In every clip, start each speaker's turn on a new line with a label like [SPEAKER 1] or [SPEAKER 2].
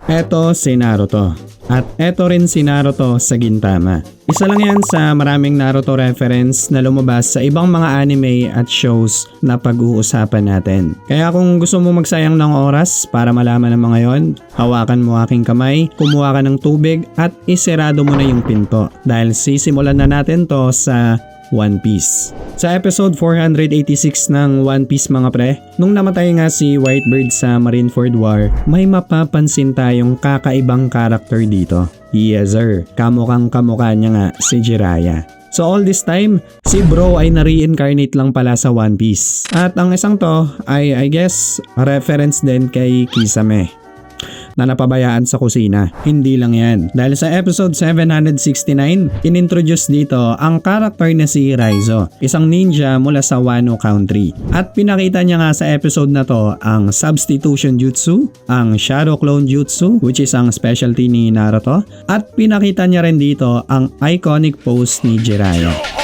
[SPEAKER 1] Eto si Naruto. At eto rin si Naruto sa Gintama. Isa lang yan sa maraming Naruto reference na lumabas sa ibang mga anime at shows na pag-uusapan natin. Kaya kung gusto mo magsayang ng oras para malaman ang mga yon, hawakan mo aking kamay, kumuha ka ng tubig at isirado mo na yung pinto. Dahil sisimulan na natin to sa One Piece. Sa episode 486 ng One Piece mga pre, nung namatay nga si Whitebird sa Marineford War, may mapapansin tayong kakaibang karakter dito. Yes sir, kamukhang kamukha niya nga si Jiraiya. So all this time, si bro ay na-reincarnate lang pala sa One Piece. At ang isang to ay I guess reference din kay Kisame na napabayaan sa kusina. Hindi lang yan. Dahil sa episode 769, inintroduce dito ang karakter na si Raizo, isang ninja mula sa Wano Country. At pinakita niya nga sa episode na to ang Substitution Jutsu, ang Shadow Clone Jutsu which is ang specialty ni Naruto, at pinakita niya rin dito ang iconic pose ni Jiraiya.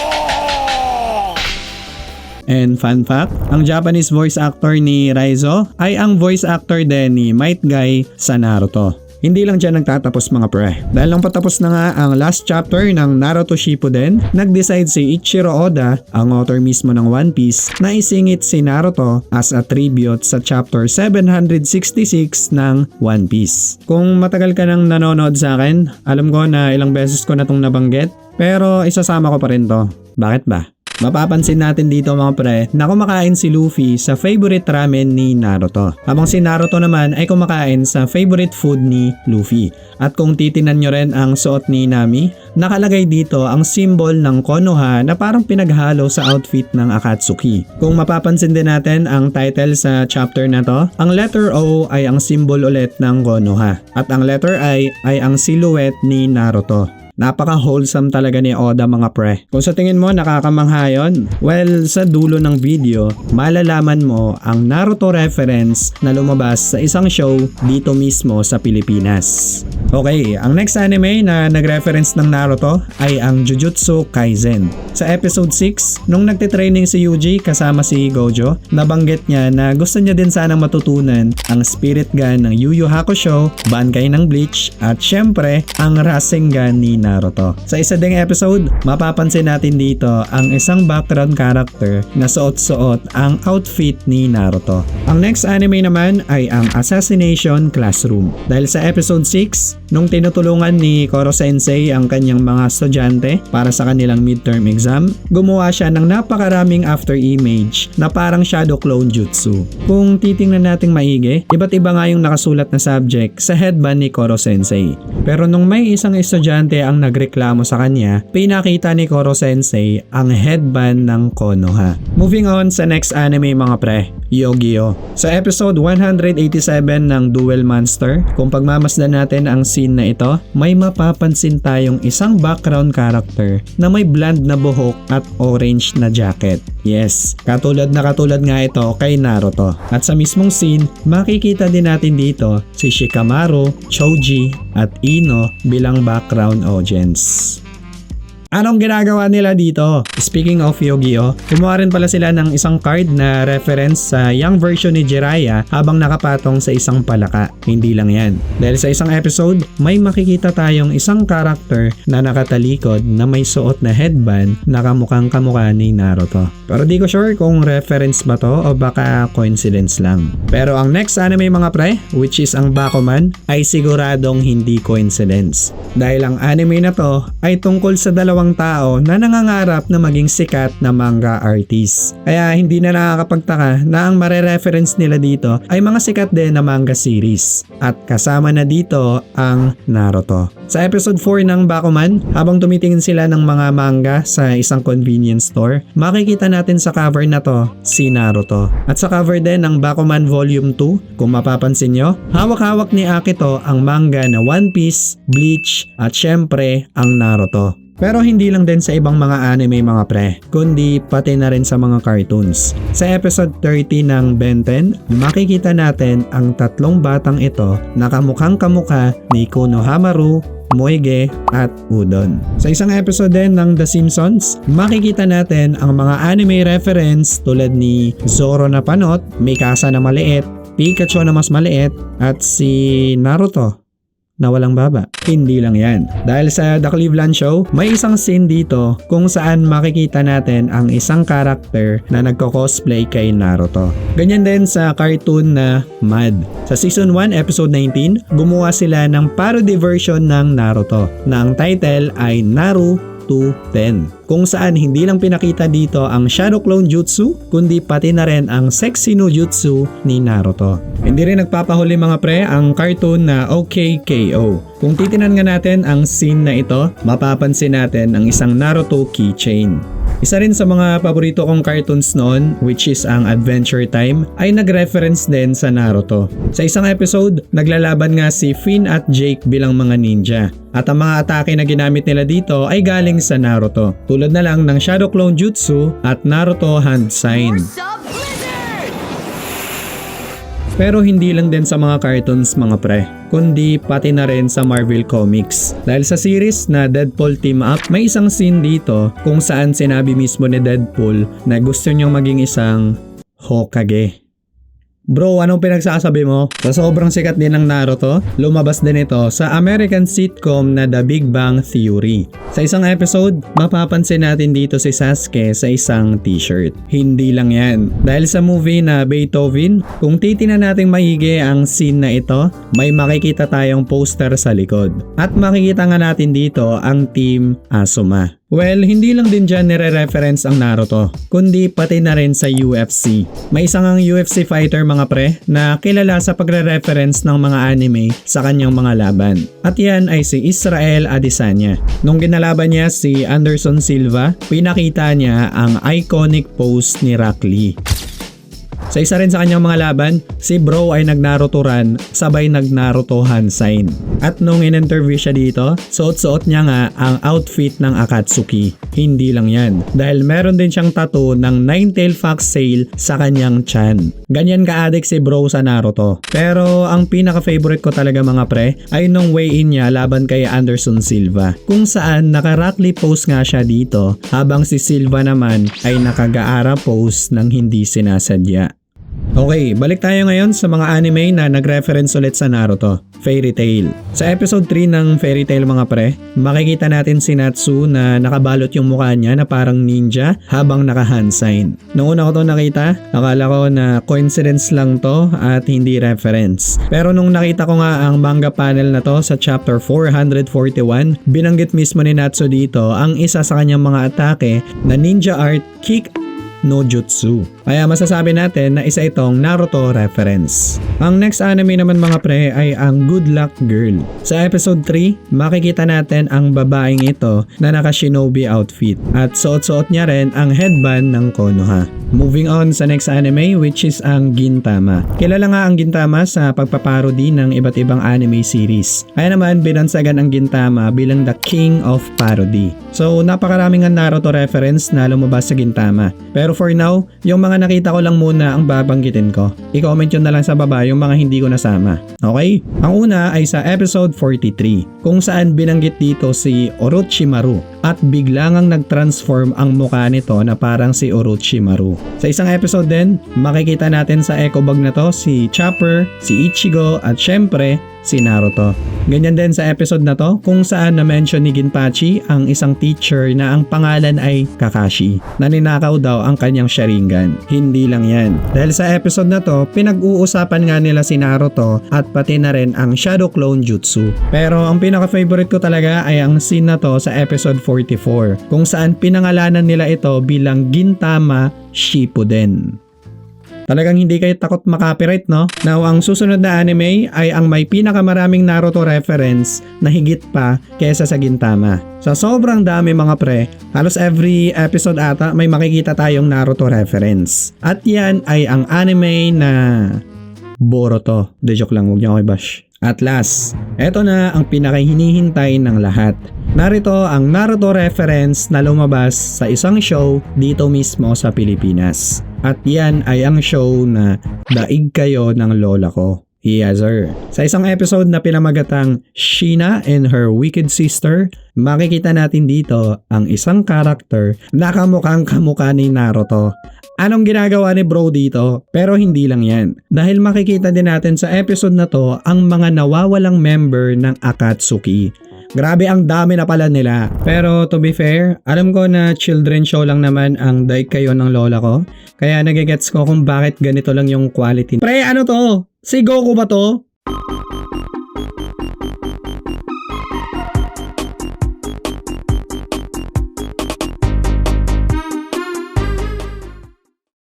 [SPEAKER 1] And fun fact, ang Japanese voice actor ni Raizo ay ang voice actor din ni Might Guy sa Naruto. Hindi lang dyan nagtatapos mga pre. Dahil nang patapos na nga ang last chapter ng Naruto Shippuden, nag-decide si Ichiro Oda, ang author mismo ng One Piece, na isingit si Naruto as a tribute sa chapter 766 ng One Piece. Kung matagal ka nang nanonood sa akin, alam ko na ilang beses ko na itong nabanggit, pero isasama ko pa rin to. Bakit ba? Mapapansin natin dito mga pre na kumakain si Luffy sa favorite ramen ni Naruto, habang si Naruto naman ay kumakain sa favorite food ni Luffy. At kung titinan nyo rin ang suot ni Nami, nakalagay dito ang symbol ng Konoha na parang pinaghalo sa outfit ng Akatsuki. Kung mapapansin din natin ang title sa chapter na to, ang letter O ay ang symbol ulit ng Konoha at ang letter I ay ang silhouette ni Naruto. Napaka-wholesome talaga ni Oda mga pre. Kung sa tingin mo nakakamangha yun, well, sa dulo ng video, malalaman mo ang Naruto reference na lumabas sa isang show dito mismo sa Pilipinas. Okay, ang next anime na nag-reference ng Naruto ay ang Jujutsu Kaisen. Sa episode 6, nung nagtitraining si Yuji kasama si Gojo, nabanggit niya na gusto niya din sanang matutunan ang Spirit Gun ng Yu Yu Hakusho, Bankai ng Bleach, at syempre, ang Rasengan ni Naruto. Sa isa ding episode, mapapansin natin dito ang isang background character na suot-suot ang outfit ni Naruto. Ang next anime naman ay ang Assassination Classroom. Dahil sa episode 6, nung tinutulungan ni Koro Sensei ang kanyang mga estudyante para sa kanilang midterm exam, gumawa siya ng napakaraming after image na parang Shadow Clone Jutsu. Kung titingnan nating maigi, iba't iba nga yung nakasulat na subject sa headband ni Koro Sensei. Pero nung may isang estudyante ang nagreklamo sa kanya, pinakita ni Koro Sensei ang headband ng Konoha. Moving on sa next anime mga pre, Yu-Gi-Oh! Sa episode 187 ng Duel Monster, kung pagmamasdan natin ang scene na ito, may mapapansin tayong isang background character na may blonde na buhok at orange na jacket. Yes, katulad nga ito kay Naruto. At sa mismong scene, makikita din natin dito si Shikamaru, Choji at Ino bilang background audience. Anong ginagawa nila dito? Speaking of Yu-Gi-Oh, kumuha rin pala sila ng isang card na reference sa young version ni Jiraiya habang nakapatong sa isang palaka. Hindi lang yan. Dahil sa isang episode, may makikita tayong isang karakter na nakatalikod na may suot na headband na kamukhang kamukha ni Naruto. Pero di ko sure kung reference ba to o baka coincidence lang. Pero ang next anime mga pre, which is ang Bakuman, ay siguradong hindi coincidence. Dahil ang anime na to ay tungkol sa dalawang tao na nangangarap na maging sikat na manga artist. Kaya hindi na nakakapagtaka na ang mare-reference nila dito ay mga sikat din na manga series. At kasama na dito ang Naruto. Sa episode 4 ng Bakuman, habang tumitingin sila ng mga manga sa isang convenience store, makikita natin sa cover na to si Naruto. At sa cover din ng Bakuman Volume 2, kung mapapansin nyo, hawak-hawak ni Akito ang manga na One Piece, Bleach, at syempre ang Naruto. Pero hindi lang din sa ibang mga anime mga pre, kundi pati na rin sa mga cartoons. Sa episode 30 ng Ben 10, makikita natin ang tatlong batang ito na kamukhang kamukha ni Konohamaru, Moige at Udon. Sa isang episode din ng The Simpsons, makikita natin ang mga anime reference tulad ni Zoro na panot, Mikasa na maliit, Pikachu na mas maliit, at si Naruto. na walang baba. Hindi lang yan. Dahil sa The Cleveland Show, may isang scene dito kung saan makikita natin ang isang karakter na nagko-cosplay kay Naruto. Ganyan din sa cartoon na Mad. Sa Season 1, Episode 19, gumawa sila ng parody version ng Naruto na ang title ay Naruto 10. Kung saan hindi lang pinakita dito ang Shadow Clone Jutsu, kundi pati na rin ang Sexy no Jutsu ni Naruto. Hindi rin nagpapahuli mga pre ang cartoon na OKKO. Kung titinan nga natin ang scene na ito, mapapansin natin ang isang Naruto keychain. Isa rin sa mga paborito kong cartoons noon, which is ang Adventure Time, ay nag-reference din sa Naruto. Sa isang episode, naglalaban nga si Finn at Jake bilang mga ninja. At ang mga atake na ginamit nila dito ay galing sa Naruto. Tulad na lang ng Shadow Clone Jutsu at Naruto Hand Sign. Pero hindi lang din sa mga cartoons mga pre, kundi pati na rin sa Marvel Comics. Dahil sa series na Deadpool Team Up, may isang scene dito kung saan sinabi mismo ni Deadpool na gusto niyang maging isang Hokage. Bro, anong pinagsasabi mo? Sa sobrang sikat din ng Naruto, lumabas din ito sa American sitcom na The Big Bang Theory. Sa isang episode, mapapansin natin dito si Sasuke sa isang t-shirt. Hindi lang yan. Dahil sa movie na Beethoven, kung titinan natin maigi ang scene na ito, may makikita tayong poster sa likod. At makikita nga natin dito ang Team Asuma. Well, hindi lang din dyan nire-reference ang Naruto, kundi pati na rin sa UFC. May isang ang UFC fighter mga pre na kilala sa pagre-reference ng mga anime sa kanyang mga laban. At yan ay si Israel Adesanya. Nung ginalaban niya si Anderson Silva, pinakita niya ang iconic pose ni Rock Lee. Sa isa rin sa kanyang mga laban, si bro ay nag-Naruto run, sabay nag-Naruto hand sign. At nung in-interview siya dito, suot-suot niya nga ang outfit ng Akatsuki. Hindi lang yan, dahil meron din siyang tattoo ng Nine-Tail Fox Sail sa kanyang chan. Ganyan ka-addict si bro sa Naruto. Pero ang pinaka-favorite ko talaga mga pre, ay nung weigh-in niya laban kay Anderson Silva. Kung saan naka-Rock Lee pose nga siya dito, habang si Silva naman ay naka-Gaara pose ng hindi sinasadya. Okay, balik tayo ngayon sa mga anime na nag-reference ulit sa Naruto. Fairy Tail. Sa episode 3 ng Fairy Tail mga pre, makikita natin si Natsu na nakabalot yung mukha niya na parang ninja habang naka-hand sign. Noong una ko to nakita, akala ko na coincidence lang to at hindi reference. Pero nung nakita ko nga ang manga panel na to sa chapter 441, binanggit mismo ni Natsu dito ang isa sa kanyang mga atake na ninja art kick no jutsu. Kaya masasabi natin na isa itong Naruto reference. Ang next anime naman mga pre ay ang Good Luck Girl. Sa episode 3, makikita natin ang babaeng ito na naka-shinobi outfit at suot-suot niya rin ang headband ng Konoha. Moving on sa next anime which is ang Gintama. Kilala nga ang Gintama sa pagpaparody ng iba't ibang anime series. Kaya naman binansagan ang Gintama bilang the king of parody. So napakaraming ang Naruto reference na lumabas sa Gintama. Pero for now, yung mga nakita ko lang muna ang babanggitin ko. I-comment yun na lang sa baba yung mga hindi ko nasama. Okay? Ang una ay sa episode 43 kung saan binanggit dito si Orochimaru at biglangang nag-transform ang mukha nito na parang si Orochimaru. Sa isang episode din, makikita natin sa eco bag na to si Chopper, si Ichigo at syempre si Naruto. Ganyan din sa episode na to kung saan na-mention ni Ginpachi ang isang teacher na ang pangalan ay Kakashi na ninakaw daw ang kanyang Sharingan. Hindi lang yan. Dahil sa episode na to, pinag-uusapan nga nila si Naruto at pati na rin ang Shadow Clone Jutsu. Pero ang pinaka-favorite ko talaga ay ang scene na to sa episode 44 kung saan pinangalanan nila ito bilang Gintama Shippuden. Talagang hindi kayo takot makapiright, no? Now, ang susunod na anime ay ang may pinakamaraming Naruto reference na higit pa kesa sa Gintama. Sa sobrang dami mga pre, halos every episode ata may makikita tayong Naruto reference. At yan ay ang anime na Boruto. De joke lang, huwag niyo ako i-bash. At last, eto na ang pinakahinihintay ng lahat. Narito ang Naruto reference na lumabas sa isang show dito mismo sa Pilipinas. At yan ay ang show na Daig Kayo ng Lola Ko. Yes sir. Sa isang episode na pinamagatang Sheena and Her Wicked Sister, makikita natin dito ang isang karakter na kamukhang kamukha ni Naruto. Anong ginagawa ni bro dito? Pero hindi lang yan. Dahil makikita din natin sa episode na to ang mga nawawalang member ng Akatsuki. Grabe ang dami na pala nila. Pero to be fair, alam ko na children show lang naman ang Daikayon ng lola ko. Kaya nagigets ko kung bakit ganito lang yung quality. Pre, ano to? Si Goku ba to?